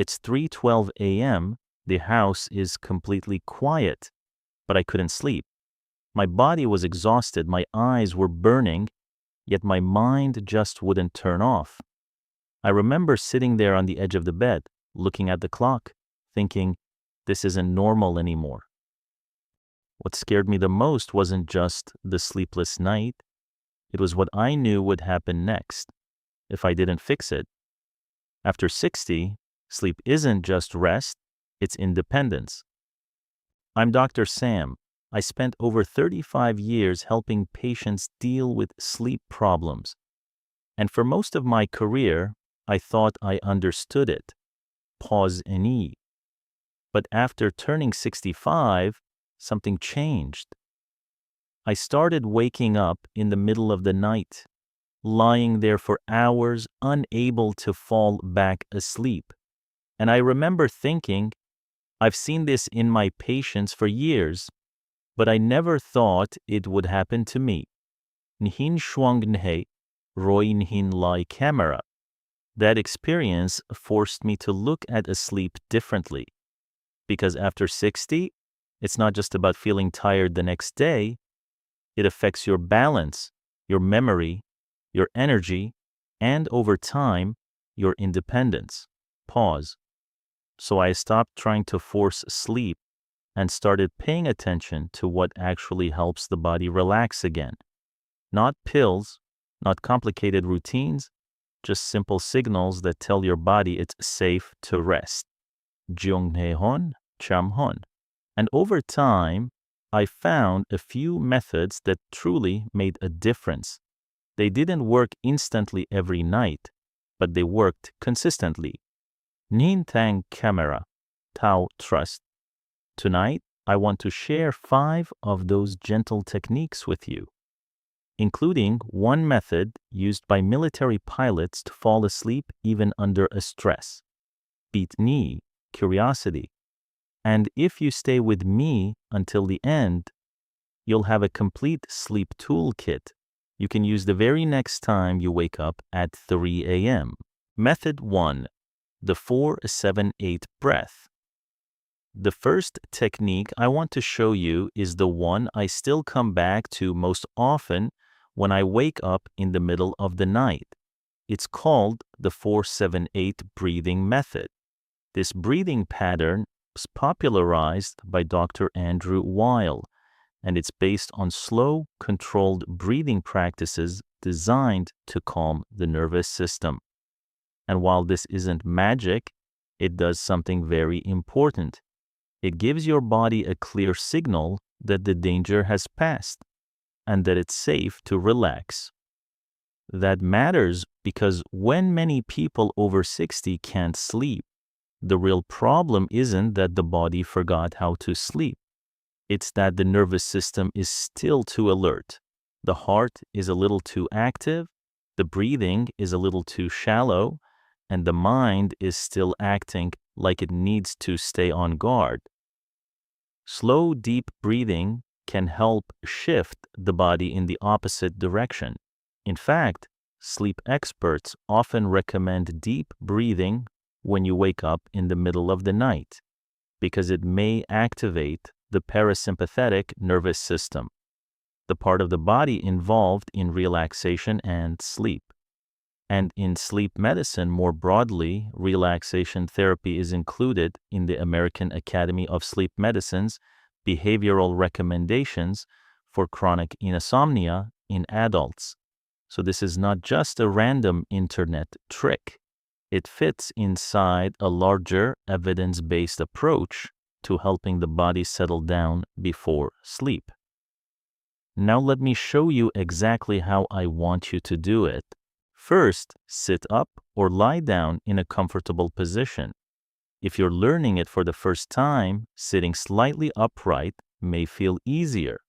It's 3:12 a.m., the house is completely quiet, but I couldn't sleep. My body was exhausted, my eyes were burning, yet my mind just wouldn't turn off. I remember sitting there on the edge of the bed, looking at the clock, thinking, this isn't normal anymore. What scared me the most wasn't just the sleepless night, it was what I knew would happen next if I didn't fix it. After 60, sleep isn't just rest, it's independence. I'm Dr. Sam. I spent over 35 years helping patients deal with sleep problems. And for most of my career, I thought I understood it. Pause and eat. But after turning 65, something changed. I started waking up in the middle of the night, lying there for hours, unable to fall back asleep. And I remember thinking, I've seen this in my patients for years, but I never thought it would happen to me. Nhin shuang nhe, roi nhin lai camera. That experience forced me to look at sleep differently. Because after 60, it's not just about feeling tired the next day, it affects your balance, your memory, your energy, and over time, your independence. Pause. So I stopped trying to force sleep and started paying attention to what actually helps the body relax again. Not pills, not complicated routines, just simple signals that tell your body it's safe to rest. Jung-he-hon, Cham-hon. And over time, I found a few methods that truly made a difference. They didn't work instantly every night, but they worked consistently. Nin Tang Camera, Tao Trust. Tonight, I want to share 5 of those gentle techniques with you, including one method used by military pilots to fall asleep even under a stress. Beat Ni, Curiosity. And if you stay with me until the end, you'll have a complete sleep toolkit you can use the very next time you wake up at 3 a.m. Method 1. The 4-7-8 breath. The first technique I want to show you is the one I still come back to most often when I wake up in the middle of the night. It's called the 4-7-8 breathing method. This breathing pattern was popularized by Dr. Andrew Weil, and it's based on slow, controlled breathing practices designed to calm the nervous system. And while this isn't magic, it does something very important. It gives your body a clear signal that the danger has passed and that it's safe to relax. That matters because when many people over 60 can't sleep, the real problem isn't that the body forgot how to sleep. It's that the nervous system is still too alert. The heart is a little too active, the breathing is a little too shallow, and the mind is still acting like it needs to stay on guard. Slow, deep breathing can help shift the body in the opposite direction. In fact, sleep experts often recommend deep breathing when you wake up in the middle of the night, because it may activate the parasympathetic nervous system, the part of the body involved in relaxation and sleep. And in sleep medicine more broadly, relaxation therapy is included in the American Academy of Sleep Medicine's behavioral recommendations for chronic insomnia in adults. So this is not just a random internet trick. It fits inside a larger evidence-based approach to helping the body settle down before sleep. Now let me show you exactly how I want you to do it. First, sit up or lie down in a comfortable position. If you're learning it for the first time, sitting slightly upright may feel easier.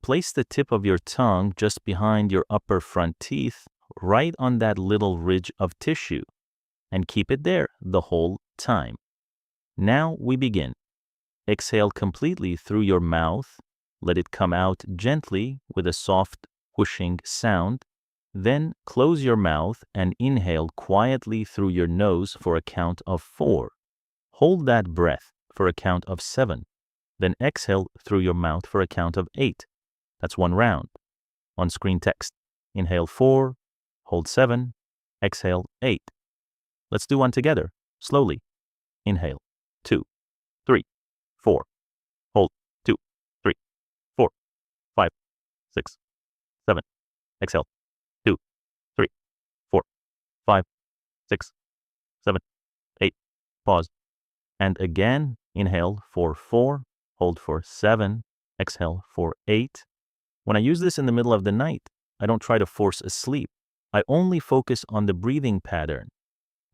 Place the tip of your tongue just behind your upper front teeth, right on that little ridge of tissue, and keep it there the whole time. Now we begin. Exhale completely through your mouth. Let it come out gently with a soft whooshing sound. Then close your mouth and inhale quietly through your nose for a count of 4. Hold that breath for a count of 7. Then exhale through your mouth for a count of 8. That's one round. On screen text. Inhale 4, hold 7, exhale 8. Let's do one together, slowly. Inhale 2, 3, 4. Hold 2, 3, 4, 5, 6, 7. Exhale 2, 3, 4, 5, 6, 7, 8. Pause. And again, inhale for 4, hold for 7, exhale for 8. When I use this in the middle of the night, I don't try to force a sleep. I only focus on the breathing pattern.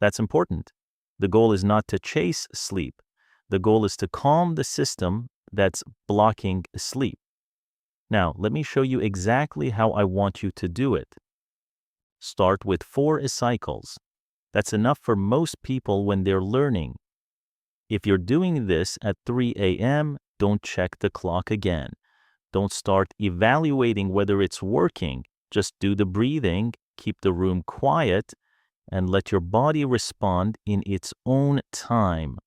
That's important. The goal is not to chase sleep. The goal is to calm the system that's blocking sleep. Now, let me show you exactly how I want you to do it. Start with 4 cycles. That's enough for most people when they're learning. If you're doing this at 3 a.m., don't check the clock again. Don't start evaluating whether it's working. Just do the breathing, keep the room quiet, and let your body respond in its own time.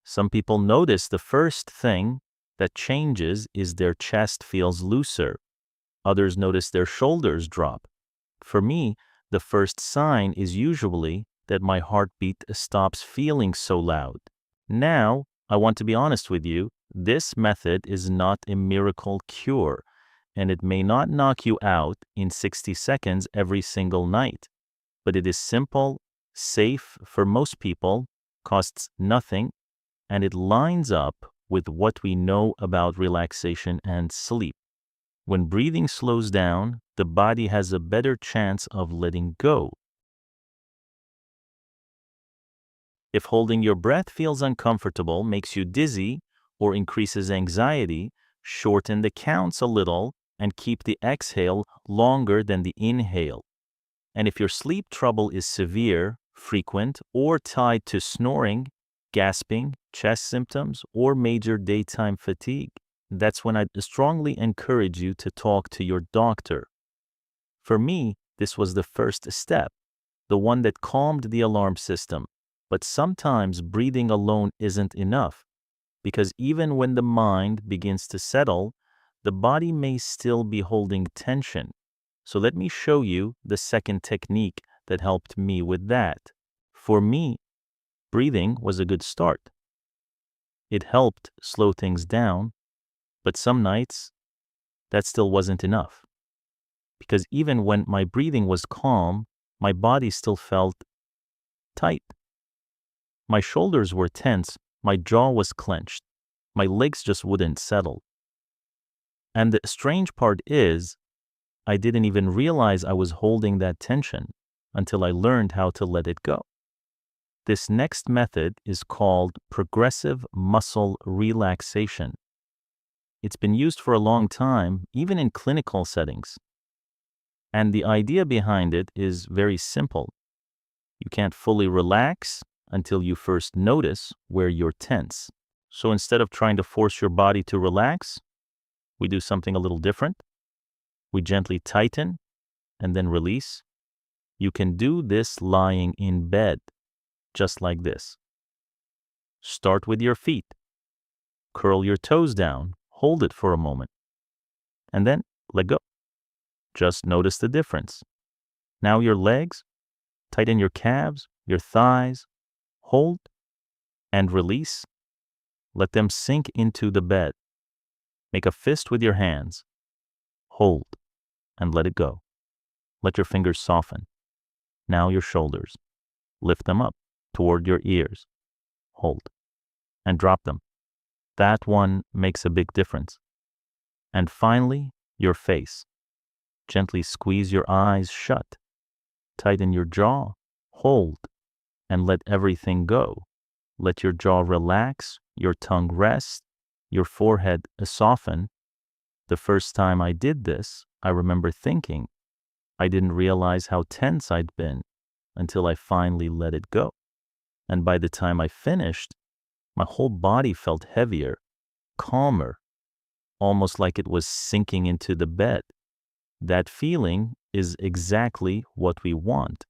Some people notice the first thing that changes is their chest feels looser. Others notice their shoulders drop. For me, the first sign is usually that my heartbeat stops feeling so loud. Now, I want to be honest with you, this method is not a miracle cure, and it may not knock you out in 60 seconds every single night. But it is simple, safe for most people, costs nothing, and it lines up with what we know about relaxation and sleep. When breathing slows down, the body has a better chance of letting go. If holding your breath feels uncomfortable, makes you dizzy, or increases anxiety, shorten the counts a little and keep the exhale longer than the inhale. And if your sleep trouble is severe, frequent, or tied to snoring, gasping, chest symptoms, or major daytime fatigue, that's when I'd strongly encourage you to talk to your doctor. For me, this was the first step, the one that calmed the alarm system. But sometimes breathing alone isn't enough, because even when the mind begins to settle, the body may still be holding tension. So let me show you the second technique that helped me with that. For me, breathing was a good start. It helped slow things down, but some nights that still wasn't enough. Because even when my breathing was calm, my body still felt tight. My shoulders were tense, my jaw was clenched, my legs just wouldn't settle. And the strange part is, I didn't even realize I was holding that tension until I learned how to let it go. This next method is called progressive muscle relaxation. It's been used for a long time, even in clinical settings. And the idea behind it is very simple. You can't fully relax until you first notice where you're tense. So instead of trying to force your body to relax, we do something a little different. We gently tighten and then release. You can do this lying in bed, just like this. Start with your feet. Curl your toes down, hold it for a moment, and then let go. Just notice the difference. Now your legs, tighten your calves, your thighs, hold and release. Let them sink into the bed. Make a fist with your hands. Hold and let it go. Let your fingers soften. Now your shoulders. Lift them up toward your ears. Hold and drop them. That one makes a big difference. And finally, your face. Gently squeeze your eyes shut. Tighten your jaw. Hold and let everything go. Let your jaw relax, your tongue rest, your forehead soften. The first time I did this, I remember thinking, I didn't realize how tense I'd been until I finally let it go. And by the time I finished, my whole body felt heavier, calmer, almost like it was sinking into the bed. That feeling is exactly what we want.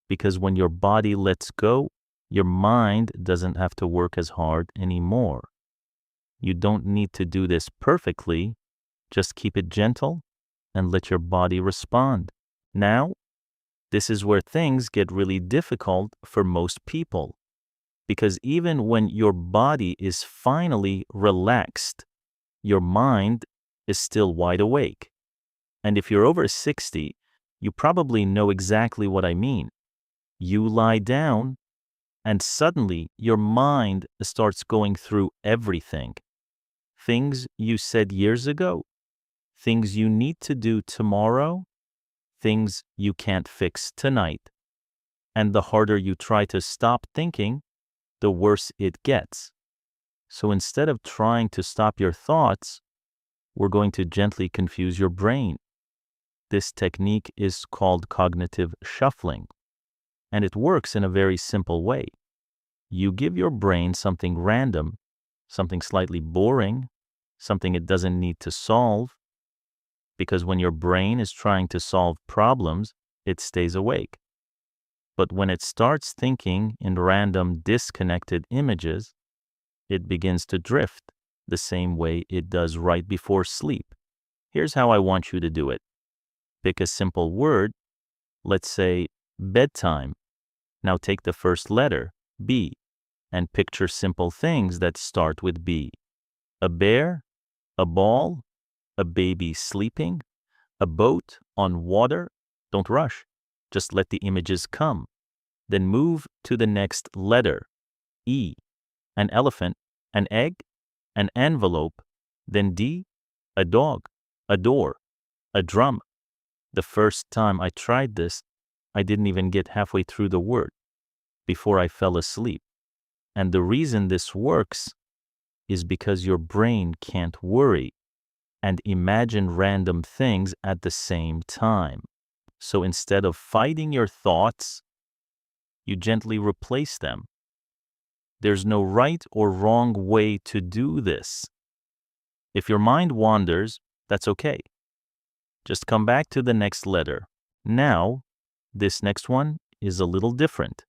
Because when your body lets go, your mind doesn't have to work as hard anymore. You don't need to do this perfectly. Just keep it gentle and let your body respond. Now, this is where things get really difficult for most people. Because even when your body is finally relaxed, your mind is still wide awake. And if you're over 60, you probably know exactly what I mean. You lie down, and suddenly your mind starts going through everything. Things you said years ago, things you need to do tomorrow, things you can't fix tonight. And the harder you try to stop thinking, the worse it gets. So instead of trying to stop your thoughts, we're going to gently confuse your brain. This technique is called cognitive shuffling, and it works in a very simple way. You give your brain something random, something slightly boring, something it doesn't need to solve, because when your brain is trying to solve problems, it stays awake. But when it starts thinking in random, disconnected images, it begins to drift the same way it does right before sleep. Here's how I want you to do it. Pick a simple word, let's say bedtime. Now take the first letter, B, and picture simple things that start with B. A bear, a ball, a baby sleeping, a boat on water. Don't rush. Just let the images come. Then move to the next letter, E. An elephant, an egg, an envelope. Then D, a dog, a door, a drum. The first time I tried this, I didn't even get halfway through the word before I fell asleep. And the reason this works is because your brain can't worry and imagine random things at the same time. So instead of fighting your thoughts, you gently replace them. There's no right or wrong way to do this. If your mind wanders, that's okay. Just come back to the next letter. Now, this next one is a little different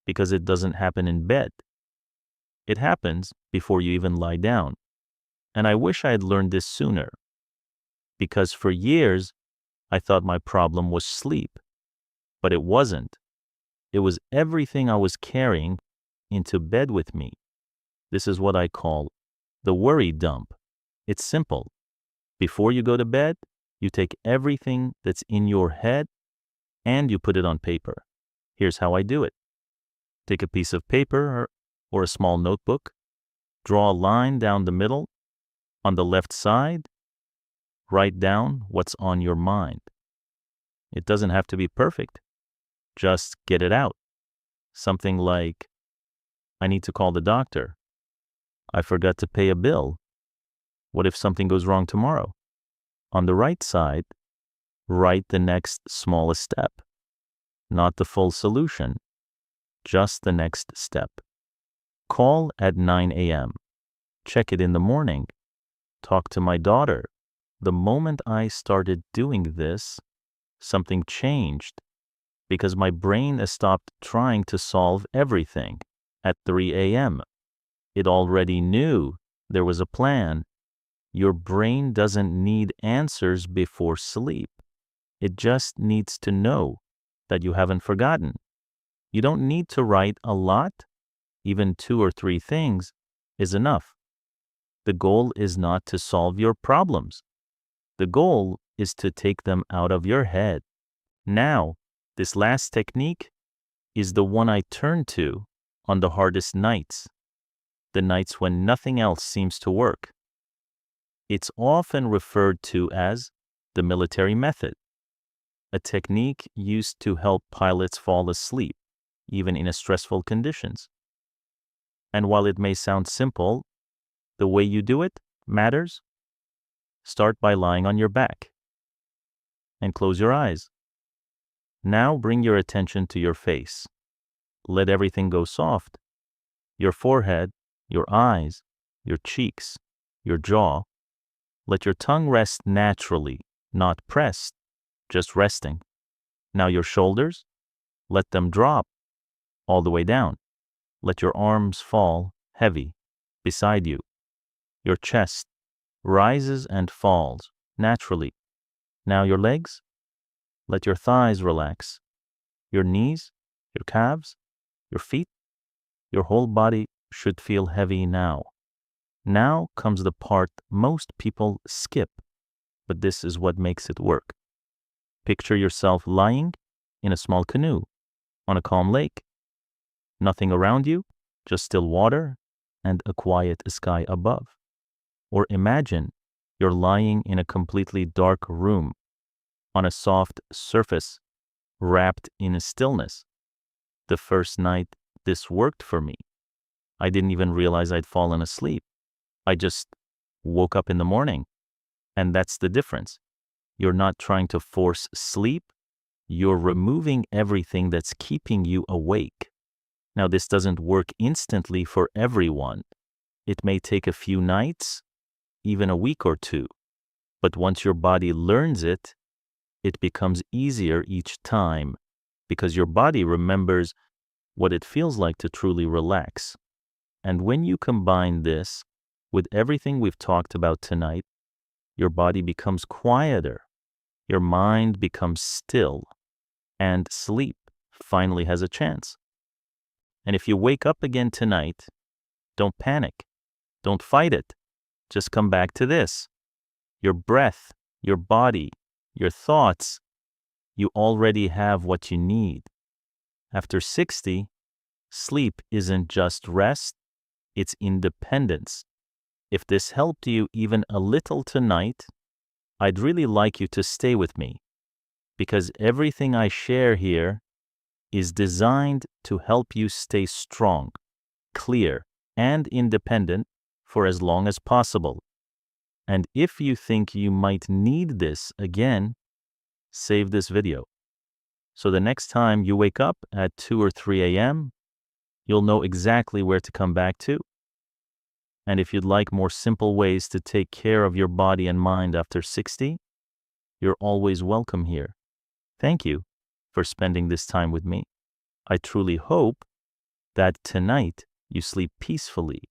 because it doesn't happen in bed. It happens before you even lie down. And I wish I had learned this sooner, because for years, I thought my problem was sleep, but it wasn't. It was everything I was carrying into bed with me. This is what I call the worry dump. It's simple. Before you go to bed, you take everything that's in your head and you put it on paper. Here's how I do it. Take a piece of paper or a small notebook, draw a line down the middle. On the left side, write down what's on your mind. It doesn't have to be perfect. Just get it out. Something like, I need to call the doctor. I forgot to pay a bill. What if something goes wrong tomorrow? On the right side, write the next smallest step. Not the full solution, just the next step. Call at 9 a.m. Check it in the morning. Talk to my daughter. The moment I started doing this, something changed because my brain stopped trying to solve everything at 3 a.m. It already knew there was a plan. Your brain doesn't need answers before sleep. It just needs to know that you haven't forgotten. You don't need to write a lot. Even 2 or 3 things is enough. The goal is not to solve your problems. The goal is to take them out of your head. Now, this last technique is the one I turn to on the hardest nights, the nights when nothing else seems to work. It's often referred to as the military method, a technique used to help pilots fall asleep, even in stressful conditions. And while it may sound simple, the way you do it matters. Start by lying on your back and close your eyes. Now bring your attention to your face. Let everything go soft. Your forehead, your eyes, your cheeks, your jaw. Let your tongue rest naturally, not pressed. just resting. Now your shoulders, let them drop all the way down. Let your arms fall heavy beside you. Your chest rises and falls naturally. Now your legs, let your thighs relax. Your knees, your calves, your feet, your whole body should feel heavy now. Now comes the part most people skip, but this is what makes it work. Picture yourself lying in a small canoe on a calm lake. Nothing around you, just still water and a quiet sky above. Or imagine you're lying in a completely dark room on a soft surface wrapped in stillness. The first night this worked for me, I didn't even realize I'd fallen asleep. I just woke up in the morning. And that's the difference. You're not trying to force sleep. You're removing everything that's keeping you awake. Now, this doesn't work instantly for everyone. It may take a few nights, even a week or two. But once your body learns it, it becomes easier each time because your body remembers what it feels like to truly relax. And when you combine this with everything we've talked about tonight, your body becomes quieter, your mind becomes still, and sleep finally has a chance. And if you wake up again tonight, don't panic, don't fight it. Just come back to this. Your breath, your body, your thoughts, you already have what you need. After 60, sleep isn't just rest, it's independence. If this helped you even a little tonight, I'd really like you to stay with me because everything I share here is designed to help you stay strong, clear, and independent for as long as possible. And if you think you might need this again, save this video. So the next time you wake up at 2 or 3 a.m., you'll know exactly where to come back to. And if you'd like more simple ways to take care of your body and mind after 60, you're always welcome here. Thank you for spending this time with me. I truly hope that tonight you sleep peacefully